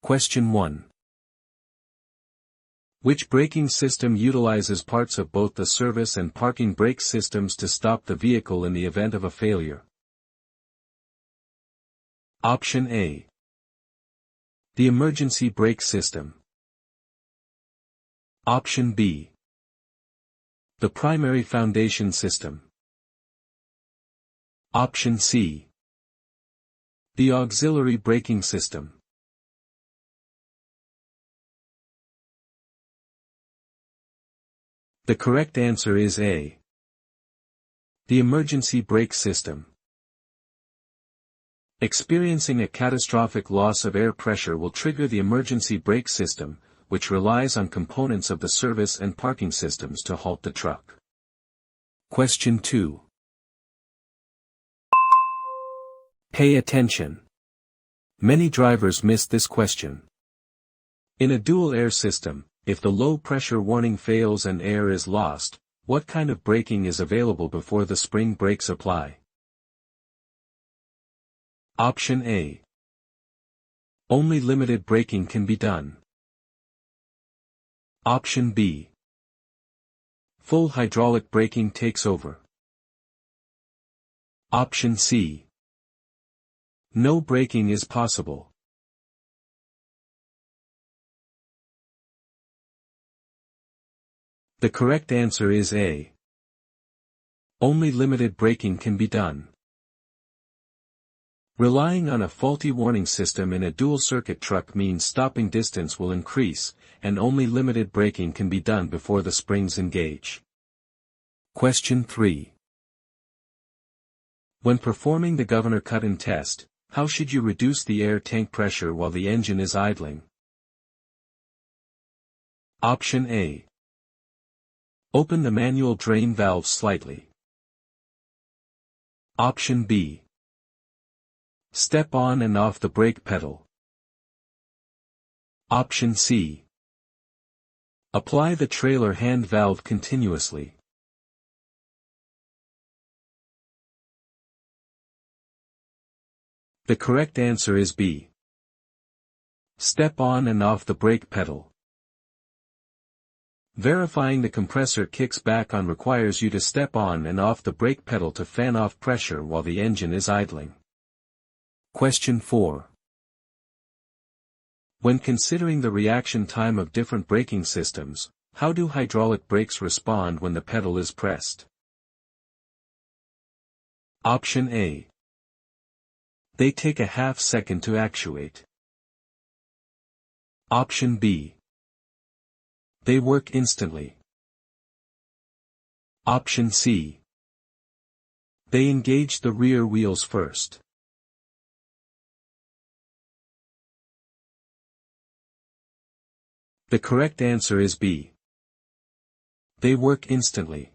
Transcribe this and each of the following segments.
Question 1. Which braking system utilizes parts of both the service and parking brake systems to stop the vehicle in the event of a failure? Option A. The emergency brake system. Option B. The primary foundation system. Option C. The auxiliary braking system. The correct answer is A. The emergency brake system. Experiencing a catastrophic loss of air pressure will trigger the emergency brake system, which relies on components of the service and parking systems to halt the truck. Question 2. Pay attention. Many drivers miss this question. In a dual air system, if the low pressure warning fails and air is lost, what kind of braking is available before the spring brakes apply? Option A. Only limited braking can be done. Option B. Full hydraulic braking takes over. Option C. No braking is possible. The correct answer is A. Only limited braking can be done. Relying on a faulty warning system in a dual-circuit truck means stopping distance will increase, and only limited braking can be done before the springs engage. Question 3. When performing the governor cut-in test, how should you reduce the air tank pressure while the engine is idling? Option A. Open the manual drain valve slightly. Option B. Step on and off the brake pedal. Option C. Apply the trailer hand valve continuously. The correct answer is B. Step on and off the brake pedal. Verifying the compressor kicks back on requires you to step on and off the brake pedal to fan off pressure while the engine is idling. Question 4. When considering the reaction time of different braking systems, how do hydraulic brakes respond when the pedal is pressed? Option A. They take a half second to actuate. Option B. They work instantly. Option C. They engage the rear wheels first. The correct answer is B. They work instantly.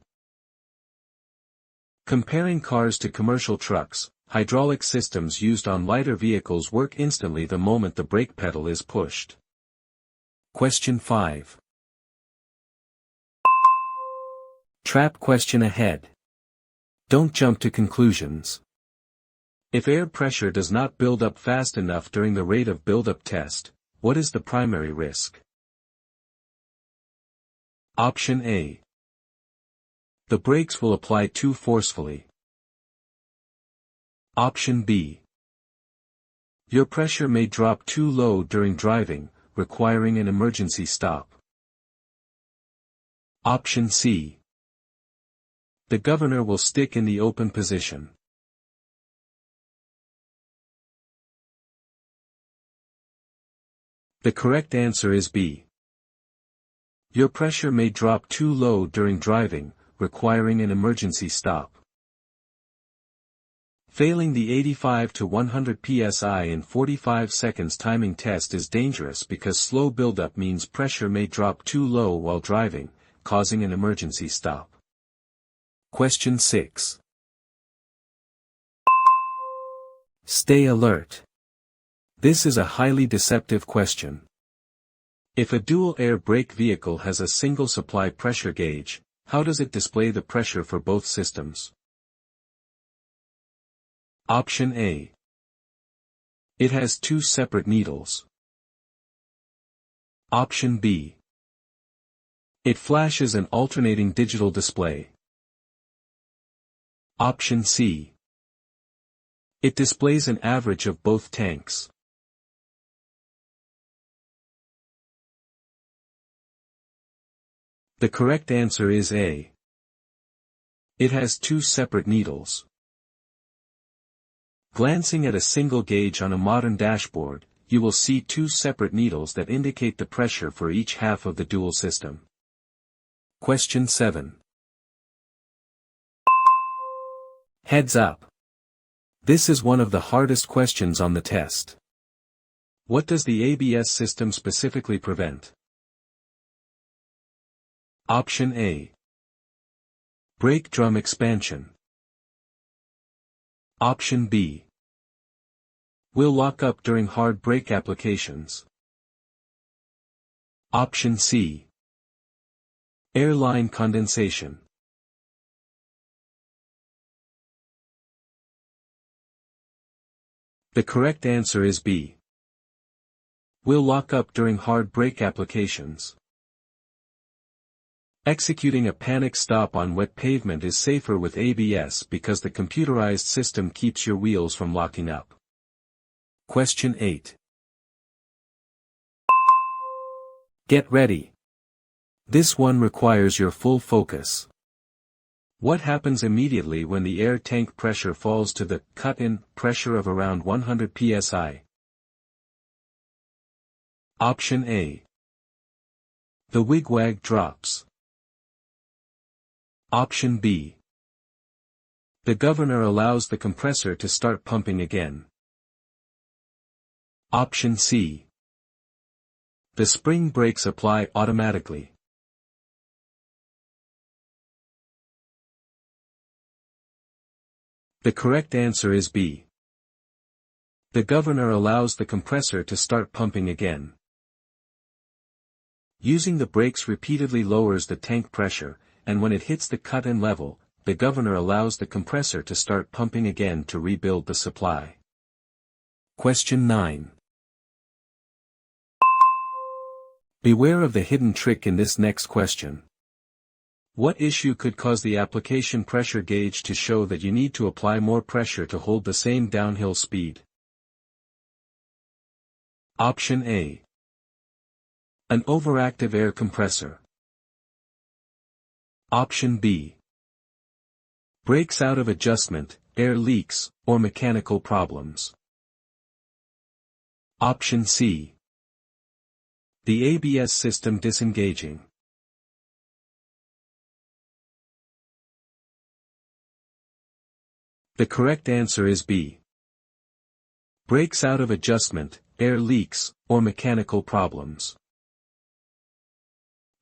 Comparing cars to commercial trucks, hydraulic systems used on lighter vehicles work instantly the moment the brake pedal is pushed. Question 5. Trap question ahead. Don't jump to conclusions. If air pressure does not build up fast enough during the rate of buildup test, what is the primary risk? Option A. The brakes will apply too forcefully. Option B. Your pressure may drop too low during driving, requiring an emergency stop. Option C. The governor will stick in the open position. The correct answer is B. Your pressure may drop too low during driving, requiring an emergency stop. Failing the 85 to 100 psi in 45 seconds timing test is dangerous because slow buildup means pressure may drop too low while driving, causing an emergency stop. Question 6. Stay alert. This is a highly deceptive question. If a dual-air brake vehicle has a single supply pressure gauge, how does it display the pressure for both systems? Option A. It has two separate needles. Option B. It flashes an alternating digital display. Option C. It displays an average of both tanks. The correct answer is A. It has two separate needles. Glancing at a single gauge on a modern dashboard, you will see two separate needles that indicate the pressure for each half of the dual system. Question 7. Heads up. This is one of the hardest questions on the test. What does the ABS system specifically prevent? Option A. Brake drum expansion. Option B. Will lock up during hard brake applications. Option C. Air line condensation. The correct answer is B. Will lock up during hard brake applications. Executing a panic stop on wet pavement is safer with ABS because the computerized system keeps your wheels from locking up. Question 8. Get ready. This one requires your full focus. What happens immediately when the air tank pressure falls to the cut-in pressure of around 100 psi? Option A. The wigwag drops. Option B. The governor allows the compressor to start pumping again. Option C. The spring brakes apply automatically. The correct answer is B. The governor allows the compressor to start pumping again. Using the brakes repeatedly lowers the tank pressure, and when it hits the cut-in level, the governor allows the compressor to start pumping again to rebuild the supply. Question 9. Beware of the hidden trick in this next question. What issue could cause the application pressure gauge to show that you need to apply more pressure to hold the same downhill speed? Option A. An overactive air compressor. Option B. Brakes out of adjustment, air leaks, or mechanical problems. Option C. The ABS system disengaging. The correct answer is B. Brakes out of adjustment, air leaks, or mechanical problems.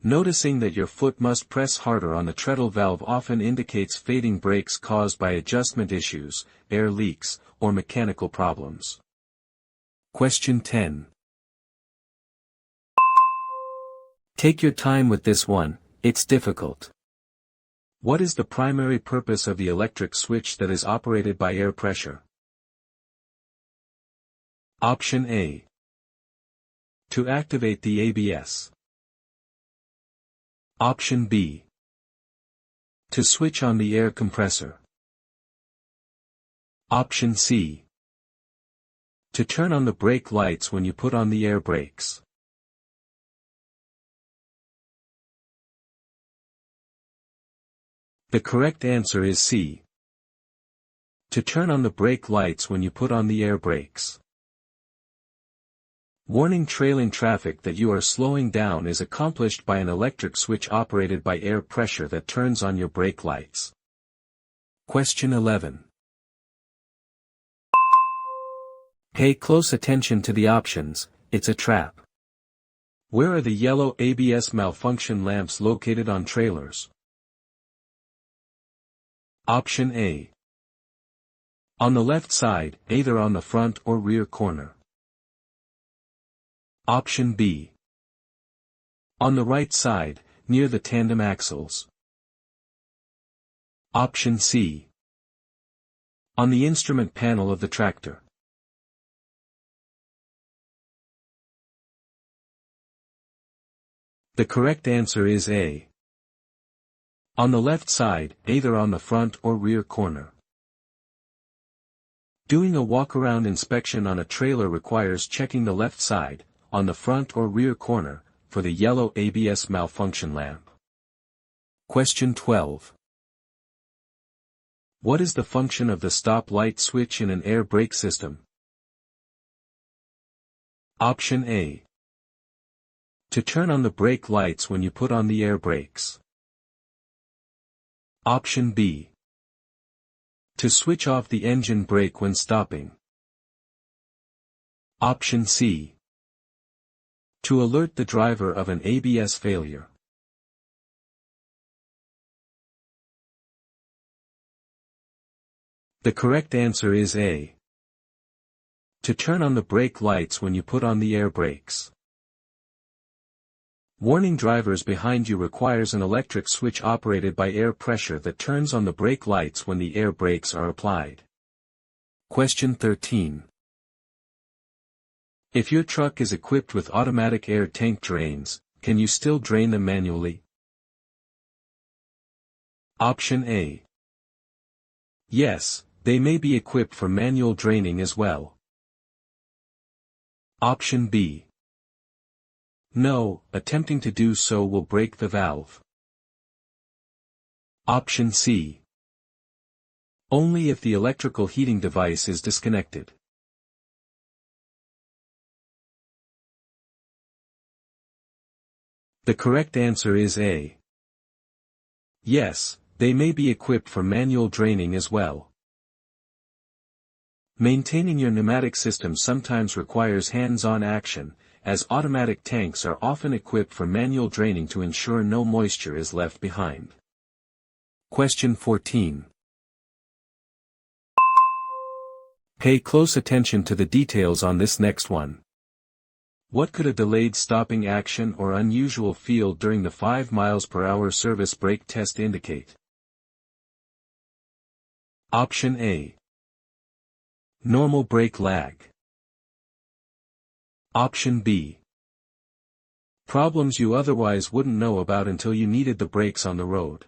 Noticing that your foot must press harder on the treadle valve often indicates fading brakes caused by adjustment issues, air leaks, or mechanical problems. Question 10. Take your time with this one, it's difficult. What is the primary purpose of the electric switch that is operated by air pressure? Option A. To activate the ABS. Option B. To switch on the air compressor. Option C. To turn on the brake lights when you put on the air brakes. The correct answer is C. To turn on the brake lights when you put on the air brakes. Warning trailing traffic that you are slowing down is accomplished by an electric switch operated by air pressure that turns on your brake lights. Question 11. Pay close attention to the options, it's a trap. Where are the yellow ABS malfunction lamps located on trailers? Option A. On the left side, either on the front or rear corner. Option B. On the right side, near the tandem axles. Option C. On the instrument panel of the tractor. The correct answer is A. On the left side, either on the front or rear corner. Doing a walk-around inspection on a trailer requires checking the left side, on the front or rear corner, for the yellow ABS malfunction lamp. Question 12. What is the function of the stop light switch in an air brake system? Option A. To turn on the brake lights when you put on the air brakes. Option B. To switch off the engine brake when stopping. Option C. To alert the driver of an ABS failure. The correct answer is A. To turn on the brake lights when you put on the air brakes. Warning drivers behind you requires an electric switch operated by air pressure that turns on the brake lights when the air brakes are applied. Question 13. If your truck is equipped with automatic air tank drains, can you still drain them manually? Option A. Yes, they may be equipped for manual draining as well. Option B. No, attempting to do so will break the valve. Option C. Only if the electrical heating device is disconnected. The correct answer is A. Yes, they may be equipped for manual draining as well. Maintaining your pneumatic system sometimes requires hands-on action, as automatic tanks are often equipped for manual draining to ensure no moisture is left behind. Question 14. Pay close attention to the details on this next one. What could a delayed stopping action or unusual field during the 5 mph service brake test indicate? Option A. Normal brake lag. Option B. Problems you otherwise wouldn't know about until you needed the brakes on the road.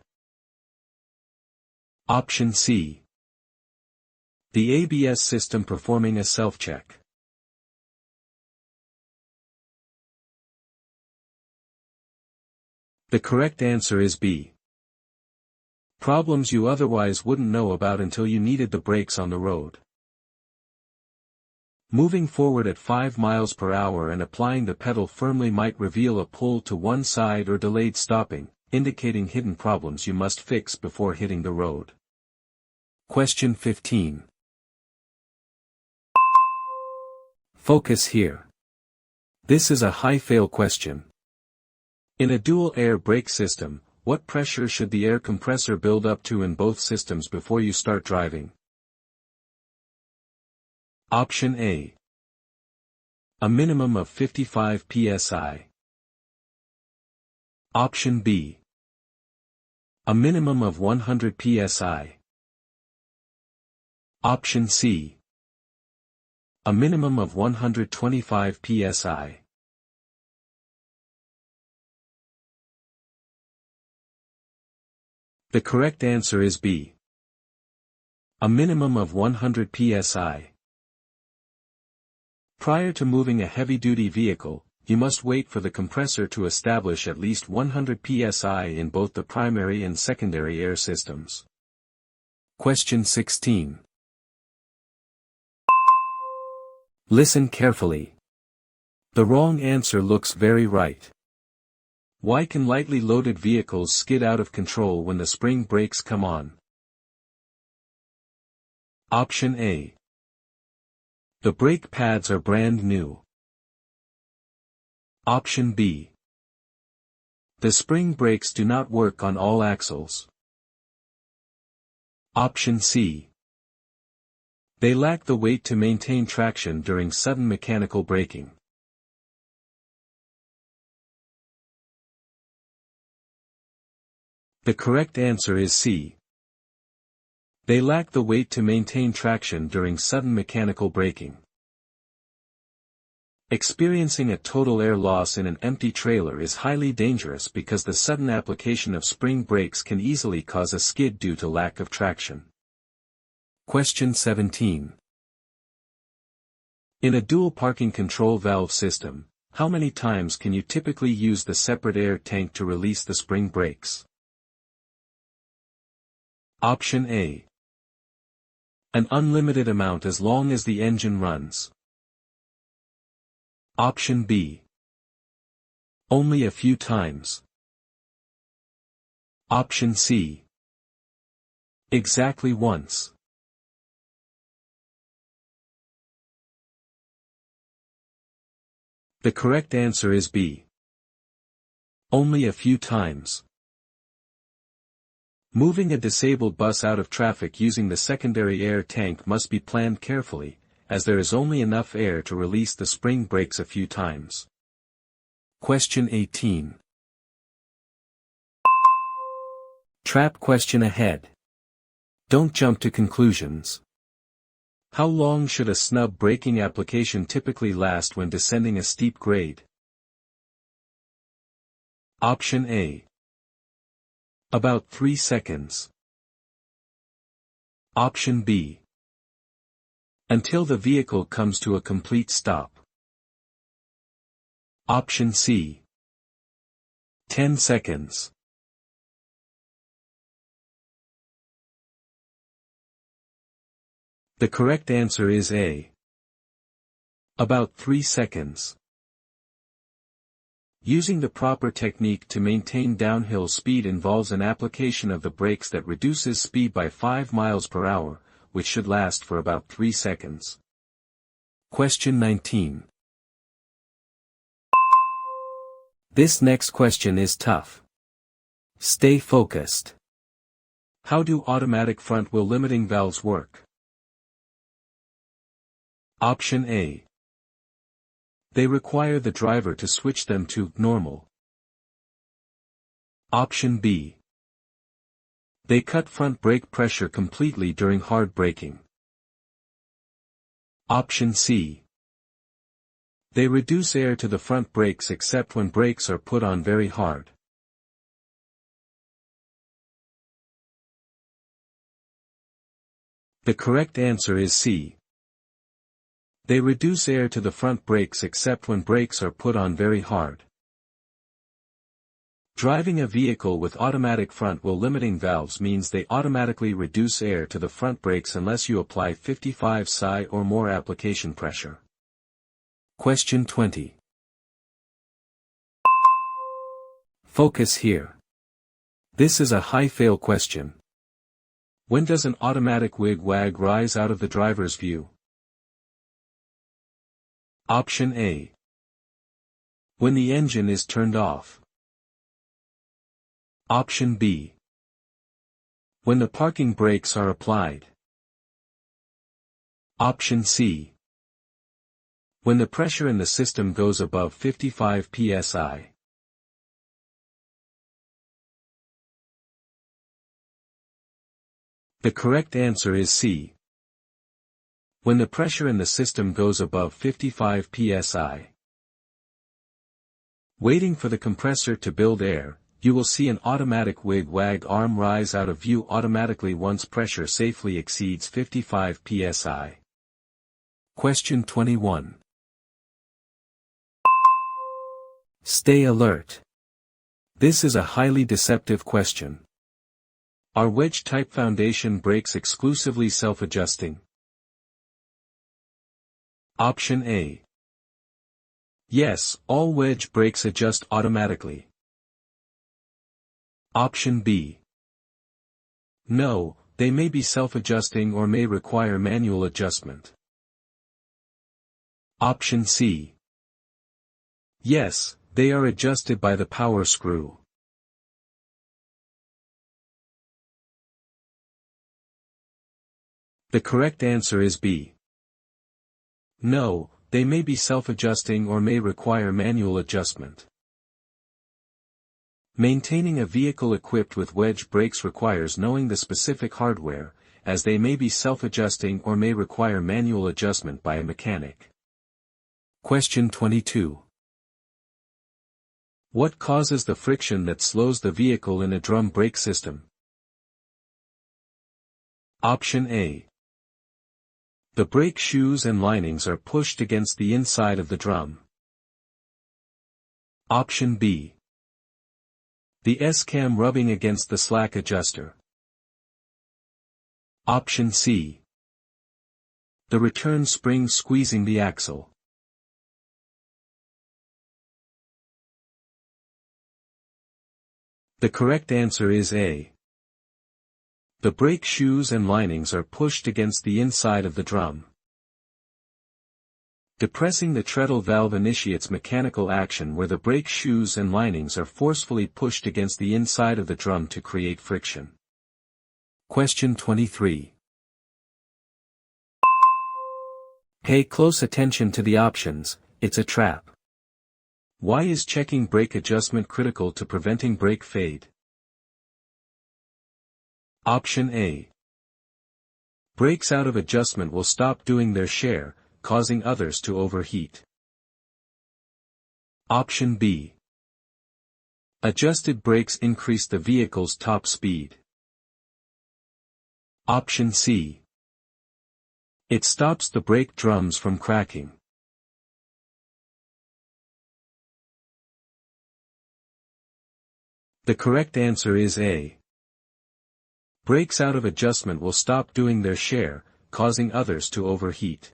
Option C. The ABS system performing a self-check. The correct answer is B. Problems you otherwise wouldn't know about until you needed the brakes on the road. Moving forward at 5 mph and applying the pedal firmly might reveal a pull to one side or delayed stopping, indicating hidden problems you must fix before hitting the road. Question 15. Focus here. This is a high-fail question. In a dual-air brake system, what pressure should the air compressor build up to in both systems before you start driving? Option A. A minimum of 55 psi. Option B. A minimum of 100 psi. Option C. A minimum of 125 psi. The correct answer is B. A minimum of 100 psi. Prior to moving a heavy-duty vehicle, you must wait for the compressor to establish at least 100 psi in both the primary and secondary air systems. Question 16. Listen carefully. The wrong answer looks very right. Why can lightly loaded vehicles skid out of control when the spring brakes come on? Option A. The brake pads are brand new. Option B. The spring brakes do not work on all axles. Option C. They lack the weight to maintain traction during sudden mechanical braking. The correct answer is C. They lack the weight to maintain traction during sudden mechanical braking. Experiencing a total air loss in an empty trailer is highly dangerous because the sudden application of spring brakes can easily cause a skid due to lack of traction. Question 17. In a dual parking control valve system, how many times can you typically use the separate air tank to release the spring brakes? Option A. An unlimited amount as long as the engine runs. Option B. Only a few times. Option C. Exactly once. The correct answer is B. Only a few times. Moving a disabled bus out of traffic using the secondary air tank must be planned carefully, as there is only enough air to release the spring brakes a few times. Question 18. Trap question ahead. Don't jump to conclusions. How long should a snub braking application typically last when descending a steep grade? Option A. About 3 seconds. Option B. Until the vehicle comes to a complete stop. Option C. 10 seconds. The correct answer is A. About 3 seconds. Using the proper technique to maintain downhill speed involves an application of the brakes that reduces speed by 5 miles per hour, which should last for about 3 seconds. Question 19. This next question is tough. Stay focused. How do automatic front wheel limiting valves work? Option A. They require the driver to switch them to normal. Option B. They cut front brake pressure completely during hard braking. Option C. They reduce air to the front brakes except when brakes are put on very hard. The correct answer is C. They reduce air to the front brakes except when brakes are put on very hard. Driving a vehicle with automatic front wheel limiting valves means they automatically reduce air to the front brakes unless you apply 55 psi or more application pressure. Question 20. Focus here. This is a high-fail question. When does an automatic wig-wag rise out of the driver's view? Option A. When the engine is turned off. Option B. When the parking brakes are applied. Option C. When the pressure in the system goes above 55 psi. The correct answer is C. When the pressure in the system goes above 55 psi. Waiting for the compressor to build air, you will see an automatic wig-wag arm rise out of view automatically once pressure safely exceeds 55 psi. Question 21. Stay alert. This is a highly deceptive question. Are wedge-type foundation brakes exclusively self-adjusting? Option A. Yes, all wedge brakes adjust automatically. Option B. No, they may be self-adjusting or may require manual adjustment. Option C. Yes, they are adjusted by the power screw. The correct answer is B. No, they may be self-adjusting or may require manual adjustment. Maintaining a vehicle equipped with wedge brakes requires knowing the specific hardware, as they may be self-adjusting or may require manual adjustment by a mechanic. Question 22. What causes the friction that slows the vehicle in a drum brake system? Option A. The brake shoes and linings are pushed against the inside of the drum. Option B. The S-cam rubbing against the slack adjuster. Option C. The return spring squeezing the axle. The correct answer is A. The brake shoes and linings are pushed against the inside of the drum. Depressing the treadle valve initiates mechanical action where the brake shoes and linings are forcefully pushed against the inside of the drum to create friction. Question 23. Pay close attention to the options, it's a trap. Why is checking brake adjustment critical to preventing brake fade? Option A. Brakes out of adjustment will stop doing their share, causing others to overheat. Option B. Adjusted brakes increase the vehicle's top speed. Option C. It stops the brake drums from cracking. The correct answer is A. Brakes out of adjustment will stop doing their share, causing others to overheat.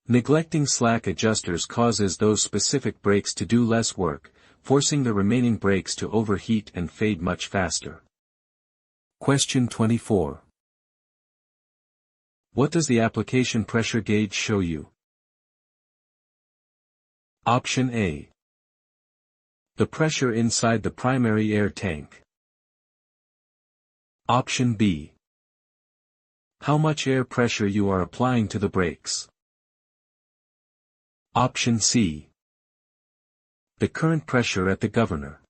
Neglecting slack adjusters causes those specific brakes to do less work, forcing the remaining brakes to overheat and fade much faster. Question 24. What does the application pressure gauge show you? Option A. The pressure inside the primary air tank. Option B. How much air pressure you are applying to the brakes. Option C. The current pressure at the governor.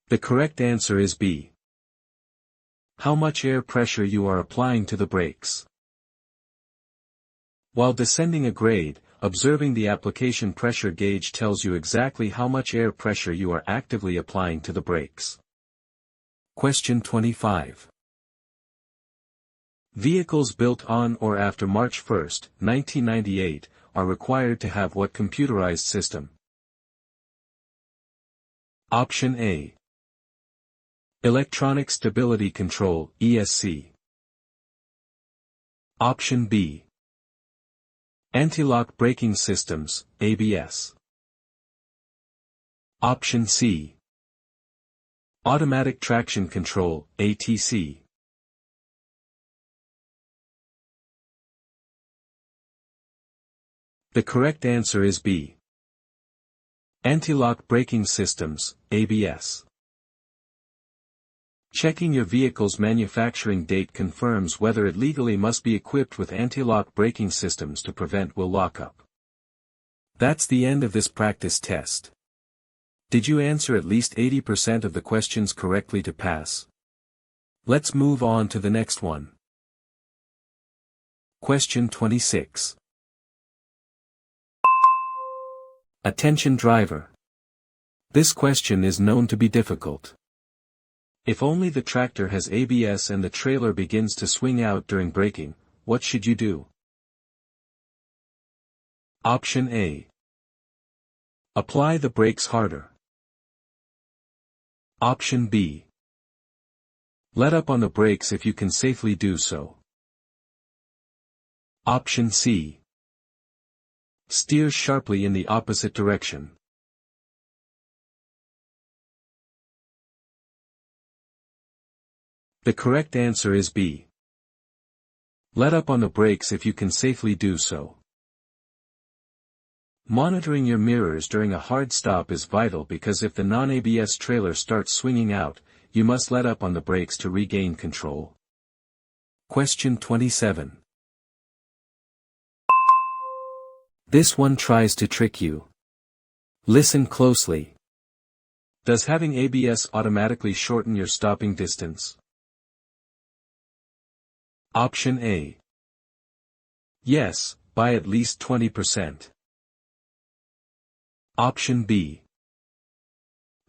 The correct answer is B. How much air pressure you are applying to the brakes. While descending a grade, observing the application pressure gauge tells you exactly how much air pressure you are actively applying to the brakes. Question 25. Vehicles built on or after March 1, 1998, are required to have what computerized system? Option A. Electronic Stability Control, ESC. Option B. Anti-lock braking systems, ABS. Option C. Automatic traction control, ATC. The correct answer is B. Anti-lock braking systems, ABS. Checking your vehicle's manufacturing date confirms whether it legally must be equipped with anti-lock braking systems to prevent wheel lockup. That's the end of this practice test. Did you answer at least 80% of the questions correctly to pass? Let's move on to the next one. Question 26. Attention driver. This question is known to be difficult. If only the tractor has ABS and the trailer begins to swing out during braking, what should you do? Option A. Apply the brakes harder. Option B. Let up on the brakes if you can safely do so. Option C. Steer sharply in the opposite direction. The correct answer is B. Let up on the brakes if you can safely do so. Monitoring your mirrors during a hard stop is vital because if the non-ABS trailer starts swinging out, you must let up on the brakes to regain control. Question 27. This one tries to trick you. Listen closely. Does having ABS automatically shorten your stopping distance? Option A. Yes, by at least 20%. Option B.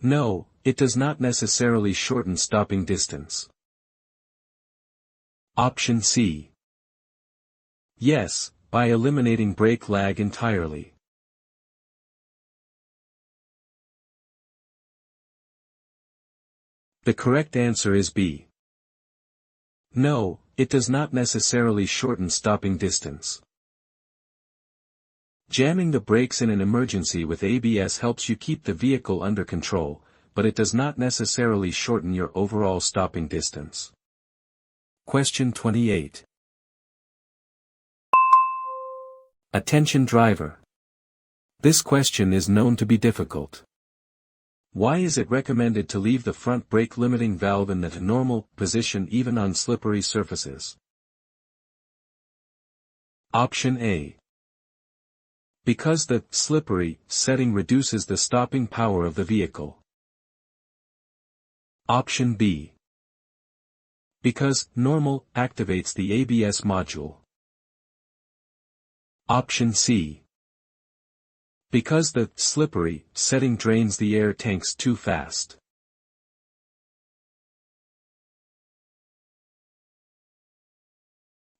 No, it does not necessarily shorten stopping distance. Option C. Yes, by eliminating brake lag entirely. The correct answer is B. No, it does not necessarily shorten stopping distance. Jamming the brakes in an emergency with ABS helps you keep the vehicle under control, but it does not necessarily shorten your overall stopping distance. Question 28. Attention driver. This question is known to be difficult. Why is it recommended to leave the front brake limiting valve in the normal position even on slippery surfaces? Option A. Because the slippery setting reduces the stopping power of the vehicle. Option B. Because normal activates the ABS module. Option C. Because the slippery setting drains the air tanks too fast.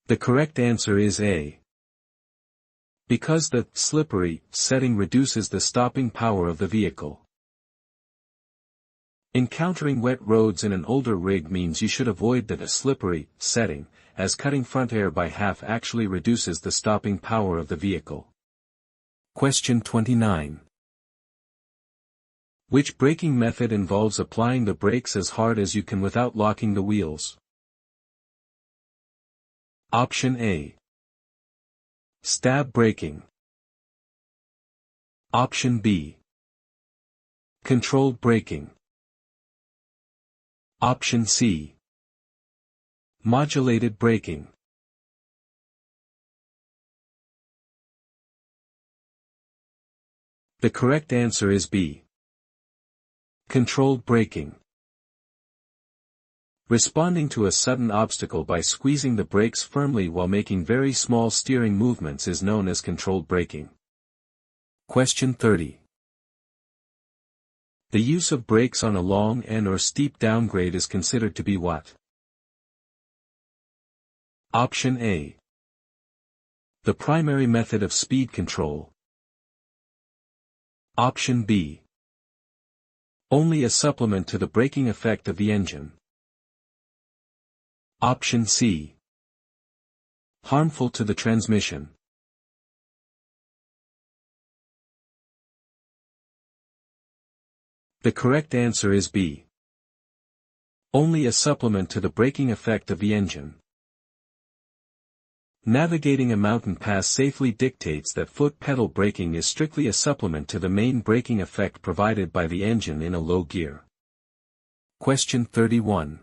The correct answer is A. Because the slippery setting reduces the stopping power of the vehicle. Encountering wet roads in an older rig means you should avoid the slippery setting, as cutting front air by half actually reduces the stopping power of the vehicle. Question 29. Which braking method involves applying the brakes as hard as you can without locking the wheels? Option A. Stab braking. Option B. Controlled braking. Option C. Modulated braking. The correct answer is B. Controlled braking. Responding to a sudden obstacle by squeezing the brakes firmly while making very small steering movements is known as controlled braking. Question 30. The use of brakes on a long and/or steep downgrade is considered to be what? Option A. The primary method of speed control. Option B. Only a supplement to the braking effect of the engine. Option C. Harmful to the transmission. The correct answer is B. Only a supplement to the braking effect of the engine. Navigating a mountain pass safely dictates that foot pedal braking is strictly a supplement to the main braking effect provided by the engine in a low gear. Question 31.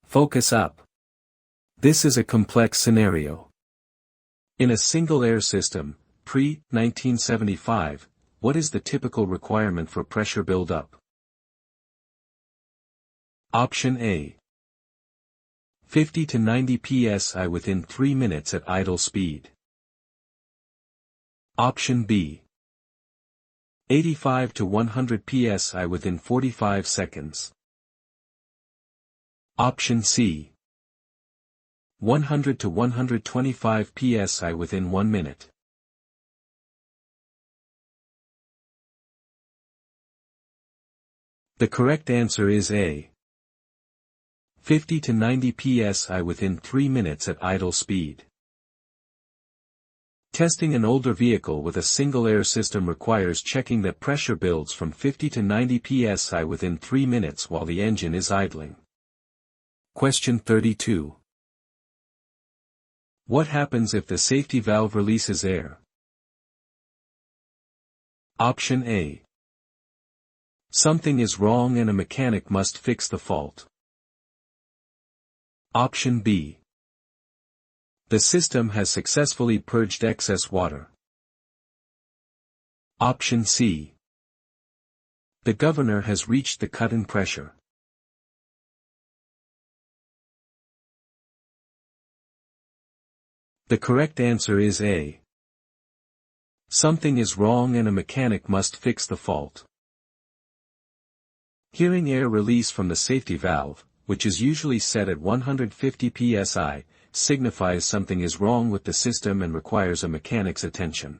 Focus up. This is a complex scenario. In a single air system, pre-1975, what is the typical requirement for pressure buildup? Option A. 50 to 90 psi within 3 minutes at idle speed. Option B. 85 to 100 psi within 45 seconds. Option C. 100 to 125 psi within 1 minute. The correct answer is A. 50 to 90 psi within 3 minutes at idle speed. Testing an older vehicle with a single air system requires checking that pressure builds from 50 to 90 psi within 3 minutes while the engine is idling. Question 32. What happens if the safety valve releases air? Option A. Something is wrong and a mechanic must fix the fault. Option B. The system has successfully purged excess water. Option C. The governor has reached the cut-in pressure. The correct answer is A. Something is wrong and a mechanic must fix the fault. Hearing air release from the safety valve, which is usually set at 150 psi, signifies something is wrong with the system and requires a mechanic's attention.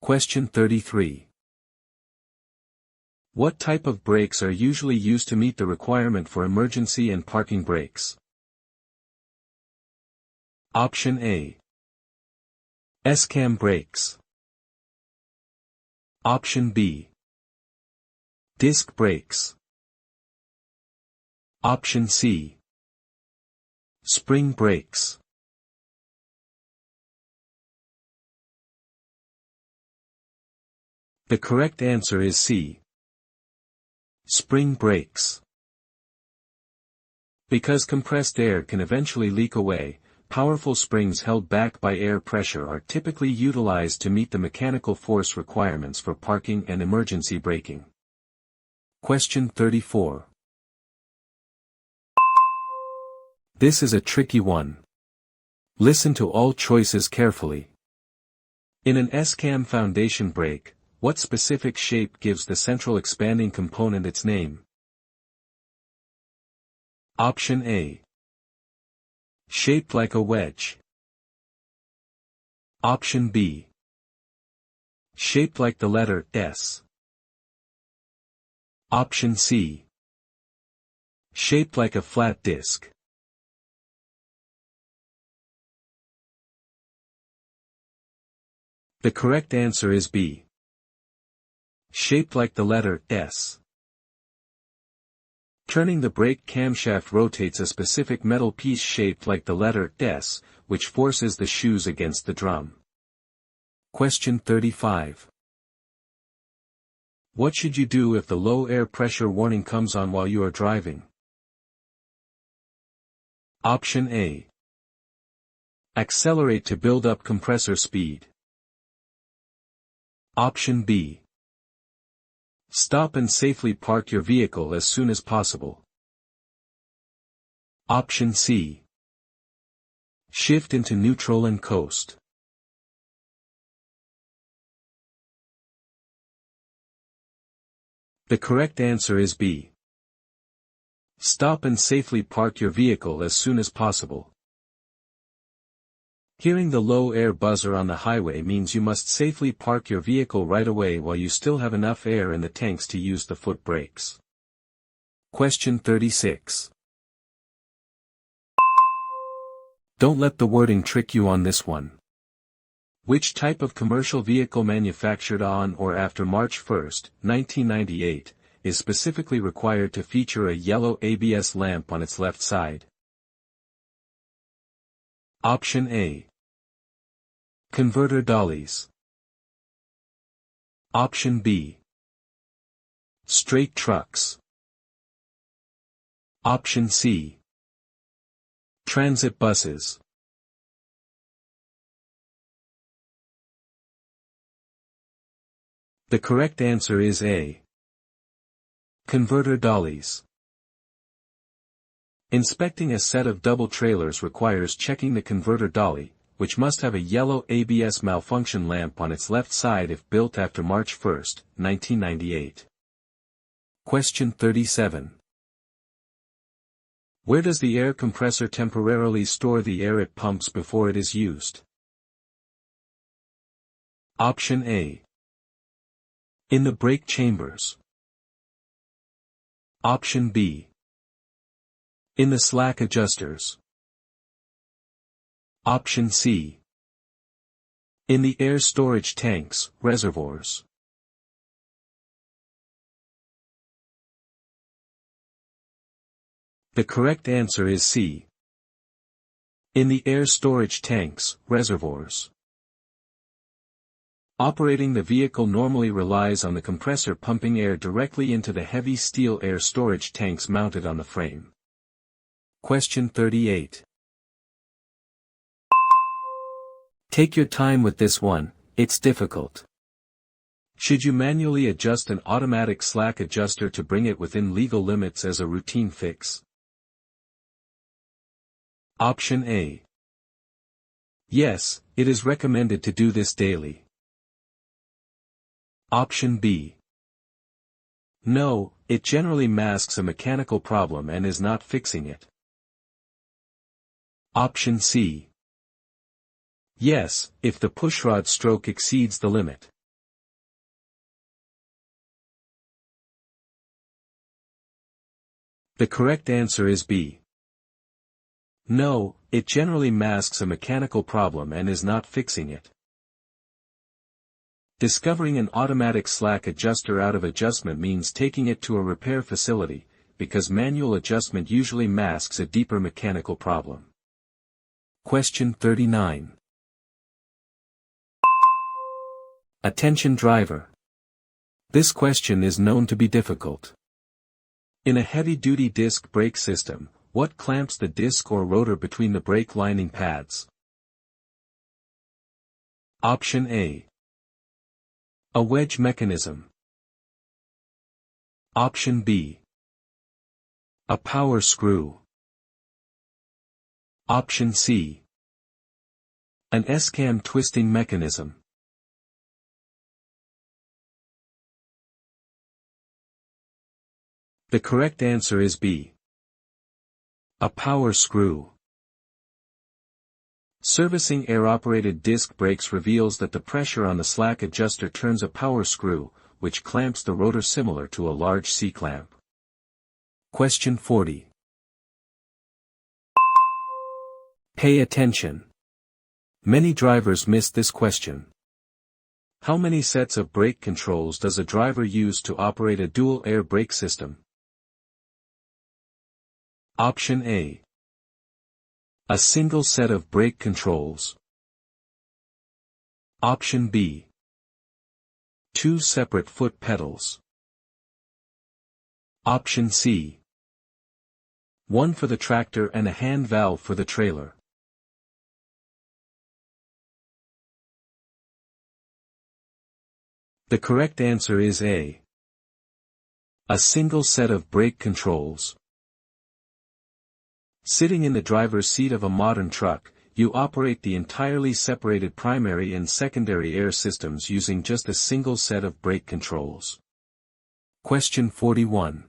Question 33. What type of brakes are usually used to meet the requirement for emergency and parking brakes? Option A. S-cam brakes. Option B. Disc brakes. Option C. Spring brakes. The correct answer is C. Spring brakes. Because compressed air can eventually leak away, powerful springs held back by air pressure are typically utilized to meet the mechanical force requirements for parking and emergency braking. Question 34. This is a tricky one. Listen to all choices carefully. In an S-cam foundation brake, what specific shape gives the central expanding component its name? Option A. Shaped like a wedge. Option B. Shaped like the letter S. Option C. Shaped like a flat disc. The correct answer is B. Shaped like the letter S. Turning the brake camshaft rotates a specific metal piece shaped like the letter S, which forces the shoes against the drum. Question 35. What should you do if the low air pressure warning comes on while you are driving? Option A. Accelerate to build up compressor speed. Option B. Stop and safely park your vehicle as soon as possible. Option C. Shift into neutral and coast. The correct answer is B. Stop and safely park your vehicle as soon as possible. Hearing the low air buzzer on the highway means you must safely park your vehicle right away while you still have enough air in the tanks to use the foot brakes. Question 36. Don't let the wording trick you on this one. Which type of commercial vehicle manufactured on or after March 1, 1998, is specifically required to feature a yellow ABS lamp on its left side? Option A. Converter dollies. Option B. Straight trucks. Option C. Transit buses. The correct answer is A. Converter dollies. Inspecting a set of double trailers requires checking the converter dolly, which must have a yellow ABS malfunction lamp on its left side if built after March 1, 1998. Question 37. Where does the air compressor temporarily store the air it pumps before it is used? Option A. In the brake chambers. Option B. In the slack adjusters. Option C. In the air storage tanks, reservoirs. The correct answer is C. In the air storage tanks, reservoirs. Operating the vehicle normally relies on the compressor pumping air directly into the heavy steel air storage tanks mounted on the frame. Question 38. Take your time with this one, it's difficult. Should you manually adjust an automatic slack adjuster to bring it within legal limits as a routine fix? Option A. Yes, it is recommended to do this daily. Option B. No, it generally masks a mechanical problem and is not fixing it. Option C. Yes, if the pushrod stroke exceeds the limit. The correct answer is B. No, it generally masks a mechanical problem and is not fixing it. Discovering an automatic slack adjuster out of adjustment means taking it to a repair facility, because manual adjustment usually masks a deeper mechanical problem. Question 39. Attention driver. This question is known to be difficult. In a heavy-duty disc brake system, what clamps the disc or rotor between the brake lining pads? Option A. A wedge mechanism. Option B. A power screw. Option C. An S-cam twisting mechanism. The correct answer is B. A power screw. Servicing air-operated disc brakes reveals that the pressure on the slack adjuster turns a power screw, which clamps the rotor similar to a large C-clamp. Question 40. Pay attention. Many drivers miss this question. How many sets of brake controls does a driver use to operate a dual air brake system? Option A. A single set of brake controls. Option B. 2 separate foot pedals. Option C. 1 for the tractor and a hand valve for the trailer. The correct answer is A. A single set of brake controls. Sitting in the driver's seat of a modern truck, you operate the entirely separated primary and secondary air systems using just a single set of brake controls. Question 41.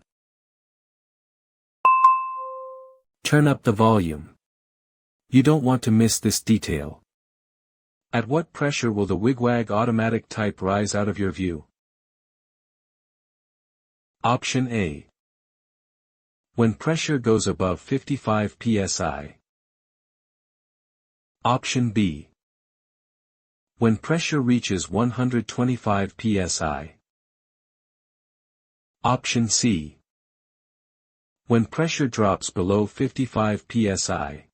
Turn up the volume. You don't want to miss this detail. At what pressure will the wigwag automatic type rise out of your view? Option A. When pressure goes above 55 psi. Option B. When pressure reaches 125 psi. Option C. When pressure drops below 55 psi.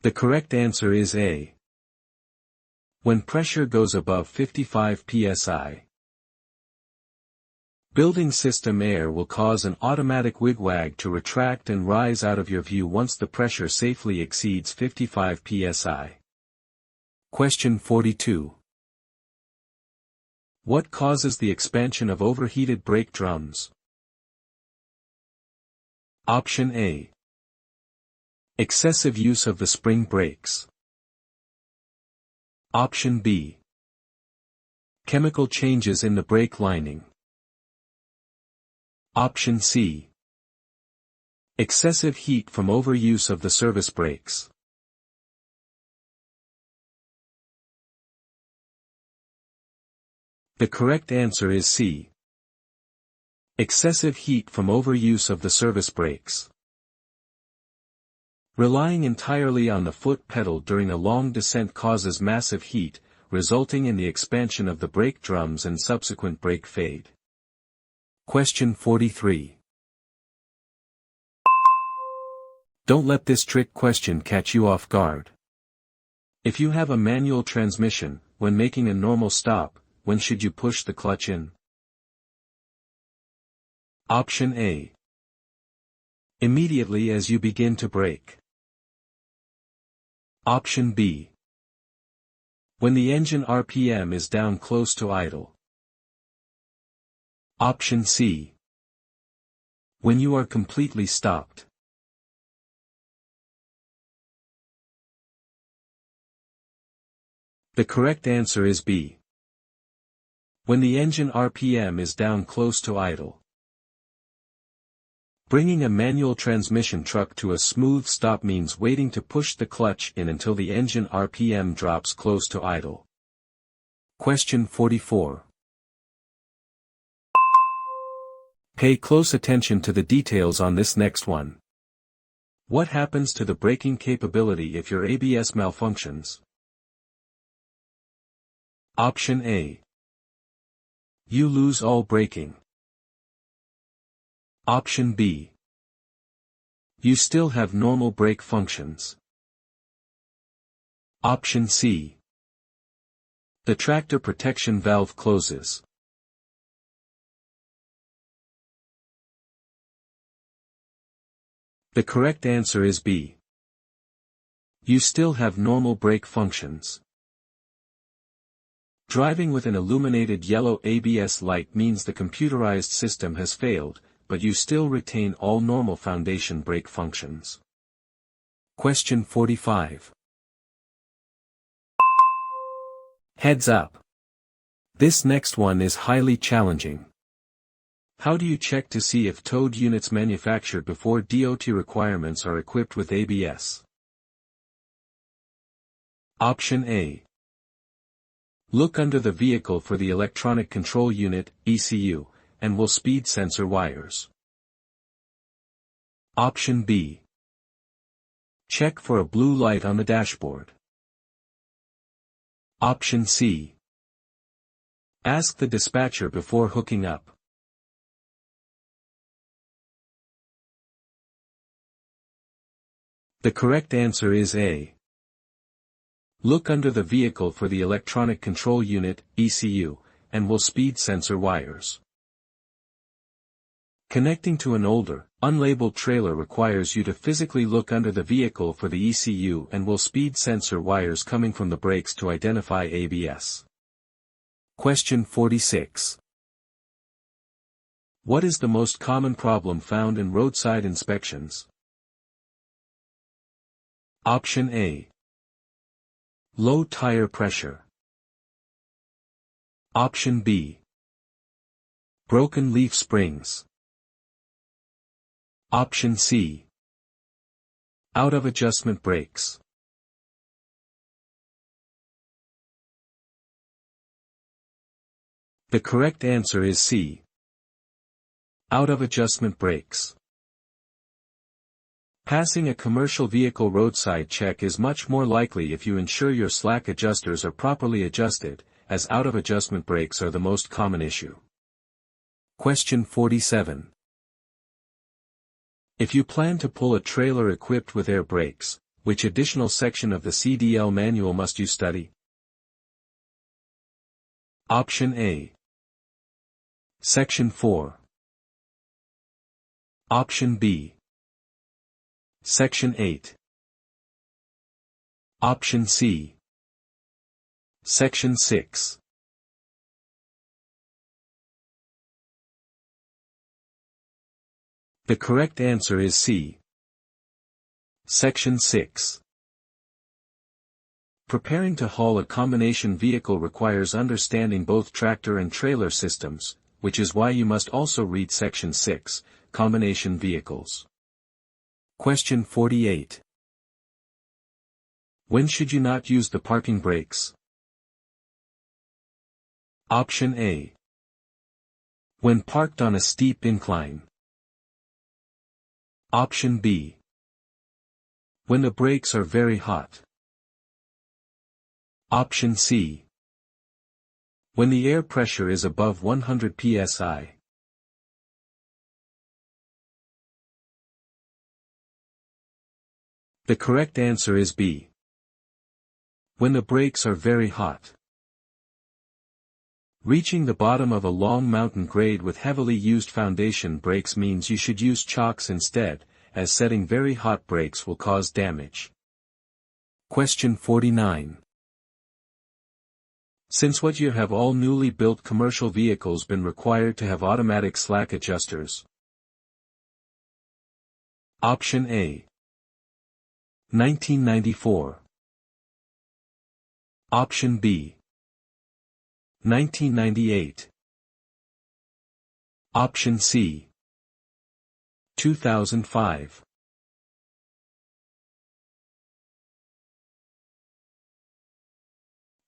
The correct answer is A. When pressure goes above 55 psi. Building system air will cause an automatic wigwag to retract and rise out of your view once the pressure safely exceeds 55 psi. Question 42. What causes the expansion of overheated brake drums? Option A. Excessive use of the spring brakes. Option B. Chemical changes in the brake lining. Option C. Excessive heat from overuse of the service brakes. The correct answer is C. Excessive heat from overuse of the service brakes. Relying entirely on the foot pedal during a long descent causes massive heat, resulting in the expansion of the brake drums and subsequent brake fade. Question 43. Don't let this trick question catch you off guard. If you have a manual transmission, when making a normal stop, when should you push the clutch in? Option A. Immediately as you begin to brake. Option B. When the engine RPM is down close to idle. Option C. When you are completely stopped. The correct answer is B. When the engine RPM is down close to idle. Bringing a manual transmission truck to a smooth stop means waiting to push the clutch in until the engine RPM drops close to idle. Question 44. Pay close attention to the details on this next one. What happens to the braking capability if your ABS malfunctions? Option A. You lose all braking. Option B. You still have normal brake functions. Option C. The tractor protection valve closes. The correct answer is B. You still have normal brake functions. Driving with an illuminated yellow ABS light means the computerized system has failed, but you still retain all normal foundation brake functions. Question 45. Heads up. This next one is highly challenging. How do you check to see if towed units manufactured before DOT requirements are equipped with ABS? Option A. Look under the vehicle for the electronic control unit, ECU, and will speed sensor wires. Option B. Check for a blue light on the dashboard. Option C. Ask the dispatcher before hooking up. The correct answer is A. Look under the vehicle for the electronic control unit, ECU, and will speed sensor wires. Connecting to an older, unlabeled trailer requires you to physically look under the vehicle for the ECU and will speed sensor wires coming from the brakes to identify ABS. Question 46. What is the most common problem found in roadside inspections? Option A. Low tire pressure. Option B. Broken leaf springs. Option C. Out of adjustment brakes. The correct answer is C. Out of adjustment brakes. Passing a commercial vehicle roadside check is much more likely if you ensure your slack adjusters are properly adjusted, as out of adjustment brakes are the most common issue. Question 47. If you plan to pull a trailer equipped with air brakes, which additional section of the CDL manual must you study? Option A. Section 4. Option B. Section 8. Option C. Section 6. The correct answer is C. Section 6. Preparing to haul a combination vehicle requires understanding both tractor and trailer systems, which is why you must also read Section 6, Combination Vehicles. Question 48. When should you not use the parking brakes? Option A. When parked on a steep incline. Option B. When the brakes are very hot. Option C. When the air pressure is above 100 psi. The correct answer is B. When the brakes are very hot. Reaching the bottom of a long mountain grade with heavily used foundation brakes means you should use chocks instead, as setting very hot brakes will cause damage. Question 49. Since what year have all newly built commercial vehicles been required to have automatic slack adjusters? Option A. 1994. Option B. 1998. Option C. 2005.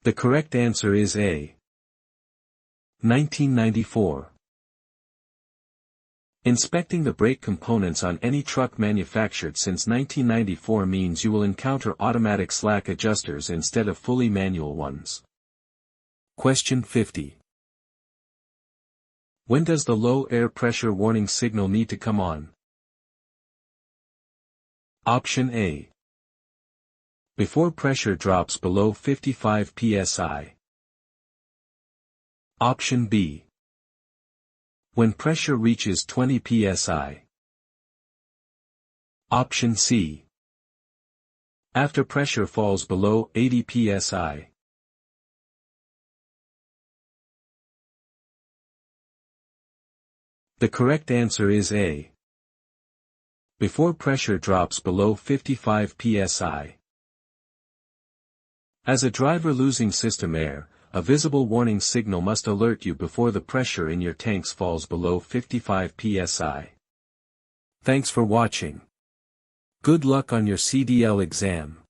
The correct answer is A. 1994. Inspecting the brake components on any truck manufactured since 1994 means you will encounter automatic slack adjusters instead of fully manual ones. Question 50. When does the low air pressure warning signal need to come on? Option A. Before pressure drops below 55 psi. Option B. When pressure reaches 20 psi. Option C. After pressure falls below 80 psi. The correct answer is A. Before pressure drops below 55 psi. As a driver losing system air, a visible warning signal must alert you before the pressure in your tanks falls below 55 psi. Thanks for watching. Good luck on your CDL exam.